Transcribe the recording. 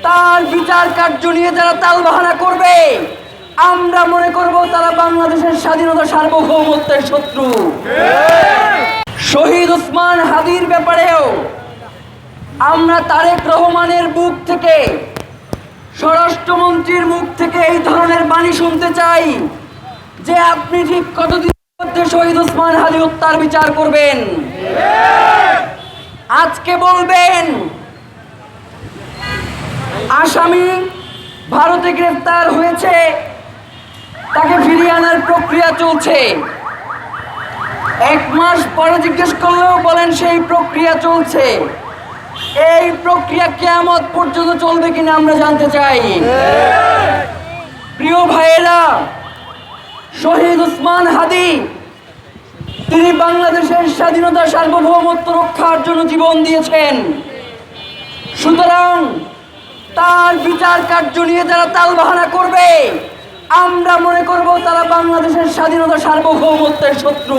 তার বিচার কার্য নিয়ে যারা তালবাহানা করবে, আমরা মনে করব তারা বাংলাদেশের স্বাধীনতা সার্বভৌমত্বের শত্রু। শহীদ ওসমান হাদির ব্যাপারেও আমরা তারেক রহমানের মুখ থেকে, স্বরাষ্ট্রমন্ত্রীর মুখ থেকে এই ধরনের বাণী শুনতে চাই যে আপনি ঠিক কতদিনের মধ্যে শহীদ ওসমান হাদি হত্যার বিচার করবেন। আজকে বলবেন আসামি ভারতে গ্রেফতার হয়েছে, তাকে ফিরিয়ে আনার প্রক্রিয়া চলছে। 1 মাস পরে জিজ্ঞেস করলেও বলেন সেই প্রক্রিয়া চলছে। এই প্রক্রিয়া কিয়ামত পর্যন্ত চলবে কিনা আমরা জানতে চাই। প্রিয় ভাইয়েরা, শহীদ ওসমান হাদি তিনি বাংলাদেশের স্বাধীনতা সার্বভৌমত্ব রক্ষার জন্য জীবন দিয়েছেন। সুতরাং তার বিচার কার্য নিয়ে যারা তালবাহানা করবে, আমরা মনে করব তারা বাংলাদেশের স্বাধীনতা সার্বভৌমত্বের শত্রু।